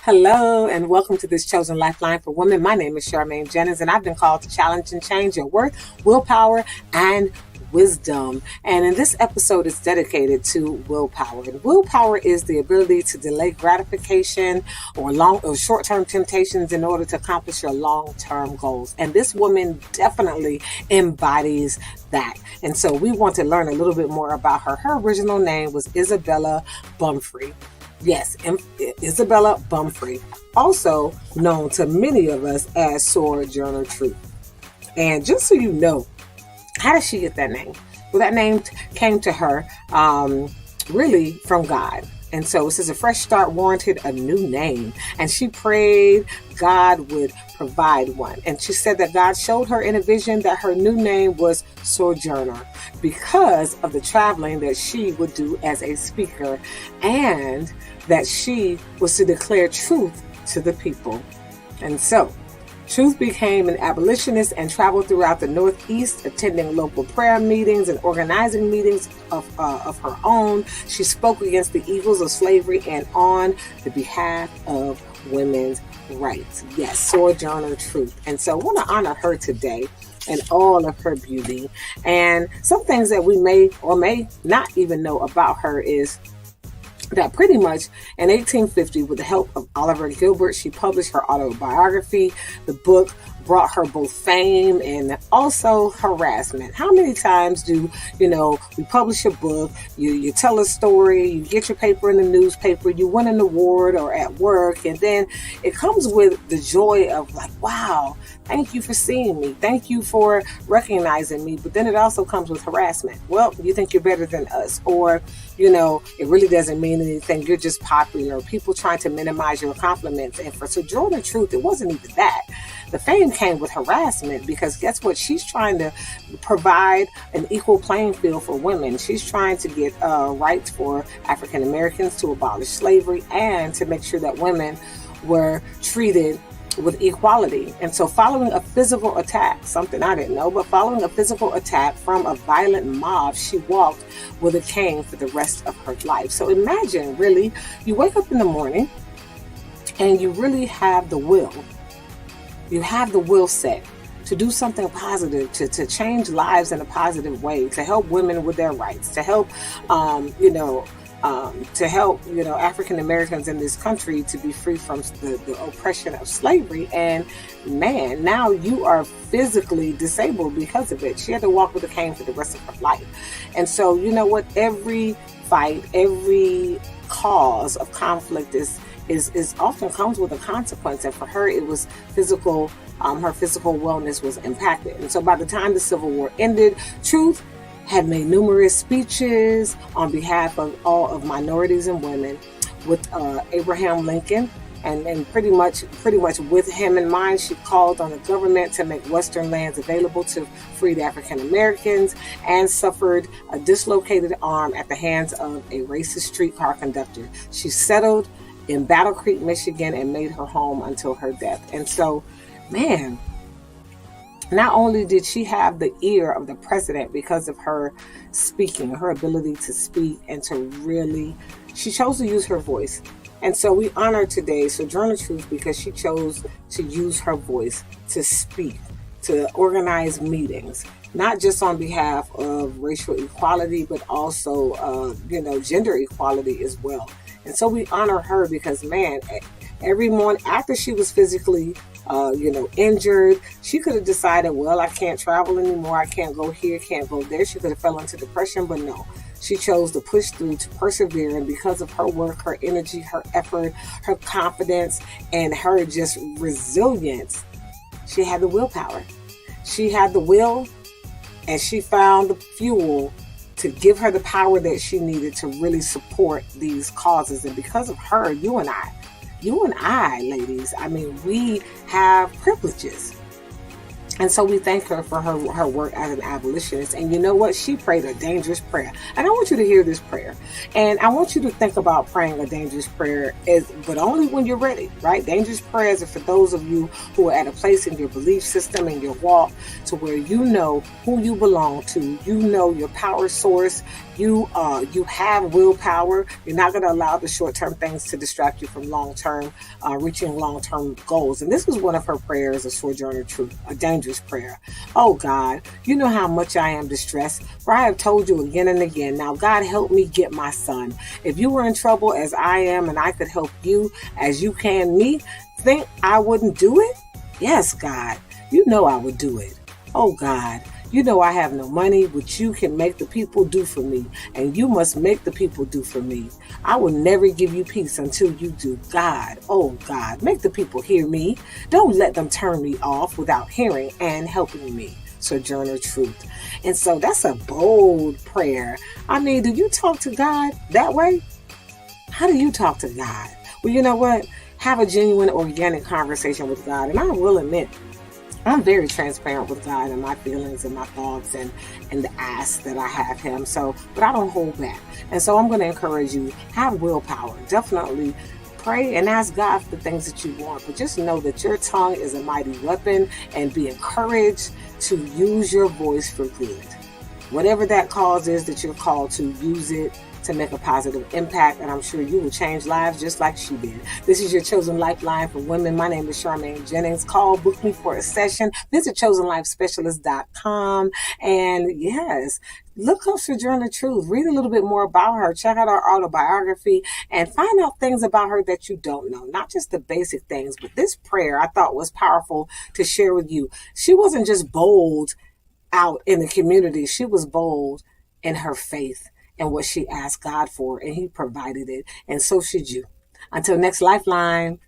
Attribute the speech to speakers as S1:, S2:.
S1: Hello and welcome to this chosen Lifeline for women. My name is Charmaine Jennings and I've been called to challenge and change your worth, willpower, and wisdom. And in this episode, it's dedicated to willpower. And willpower is the ability to delay gratification or short-term temptations in order to accomplish your long-term goals. And this woman definitely embodies that. And so we want to learn a little bit more about her. Her original name was Isabella Bumfrey. Yes, Isabella Bumfrey, also known to many of us as Sojourner Truth. And just so you know, how did she get that name? Well, that name came to her really from God. And so it says a fresh start warranted a new name. And she prayed God would provide one. And she said that God showed her in a vision that her new name was Sojourner because of the traveling that she would do as a speaker, and that she was to declare truth to the people. And so Truth became an abolitionist and traveled throughout the Northeast, attending local prayer meetings and organizing meetings of her own. She spoke against the evils of slavery and on the behalf of women's rights. Yes, Sojourner Truth. And so I want to honor her today and all of her beauty. And some things that we may or may not even know about her is that pretty much in 1850, with the help of Oliver Gilbert, she published her autobiography. The book brought her both fame and also harassment. How many times do, we publish a book, you tell a story, you get your paper in the newspaper, you win an award or at work, and then it comes with the joy of like, wow, thank you for seeing me. Thank you for recognizing me. But then it also comes with harassment. Well, you think you're better than us, or, it really doesn't mean anything. You're just popular. People trying to minimize your compliments. And for Sojourner Truth, it wasn't even that. The fame came with harassment, because guess what? She's trying to provide an equal playing field for women. She's trying to get rights for African Americans, to abolish slavery, and to make sure that women were treated with equality. And so following a physical attack, something I didn't know, but following a physical attack from a violent mob, she walked with a cane for the rest of her life. So imagine, really, you wake up in the morning and you really have the will. You have the will set to do something positive, to change lives in a positive way, to help women with their rights, to help, African Americans in this country to be free from the oppression of slavery. And man, now you are physically disabled because of it. She had to walk with a cane for the rest of her life. And so, you know what? Every fight, every cause of conflict is often comes with a consequence. And for her, it was physical. Her physical wellness was impacted. And so by the time the Civil War ended, Truth had made numerous speeches on behalf of all of minorities and women with Abraham Lincoln. And pretty much with him in mind, she called on the government to make Western lands available to freed African Americans, and suffered a dislocated arm at the hands of a racist streetcar conductor. She settled in Battle Creek, Michigan, and made her home until her death. And so, man, not only did she have the ear of the president because of her speaking, her ability to speak and to really, she chose to use her voice. And so we honor today Sojourner Truth because she chose to use her voice to speak, to organize meetings, not just on behalf of racial equality, but also, gender equality as well. And so we honor her because, man, every morning after she was physically injured, she could have decided, well, I can't travel anymore. I can't go here, can't go there. She could have fell into depression, but no, she chose to push through, to persevere. And because of her work, her energy, her effort, her confidence, and her just resilience, she had the willpower. She had the will, and she found the fuel to give her the power that she needed to really support these causes. And because of her, you and I, ladies, I mean, we have privileges. And so we thank her for her work as an abolitionist. And you know what? She prayed a dangerous prayer. And I want you to hear this prayer. And I want you to think about praying a dangerous prayer, but only when you're ready, right? Dangerous prayers are for those of you who are at a place in your belief system, in your walk, to where you know who you belong to. You know your power source. You have willpower. You're not going to allow the short-term things to distract you from long-term, reaching long-term goals. And this was one of her prayers, a Sojourner truth, a dangerous prayer. Oh God, you know how much I am distressed, for I have told you again and again. Now God, help me get my son. If you were in trouble as I am, and I could help you as you can me, think I wouldn't do it? Yes, God, you know I would do it. Oh God, you know I have no money, but you can make the people do for me, and you must make the people do for me. I will never give you peace until you do. God, oh God, make the people hear me. Don't let them turn me off without hearing and helping me. Sojourner truth. And so that's a bold prayer. I mean, do you talk to God that way? How do you talk to God? Well, you know what? Have a genuine, organic conversation with God. And I will admit, I'm very transparent with God and my feelings and my thoughts and the asks that I have him. So, but I don't hold back. And so I'm going to encourage you, have willpower. Definitely pray and ask God for the things that you want. But just know that your tongue is a mighty weapon, and be encouraged to use your voice for good. Whatever that cause is that you're called to, use it to make a positive impact, and I'm sure you will change lives just like she did. This is your Chosen Lifeline for Women. My name is Charmaine Jennings. Call, book me for a session. Visit chosenlifespecialist.com. And yes, look up Sojourner Truth. Read a little bit more about her. Check out our autobiography and find out things about her that you don't know. Not just the basic things, but this prayer I thought was powerful to share with you. She wasn't just bold out in the community. She was bold in her faith and what she asked God for, and he provided it. And so should you. Until next Lifeline.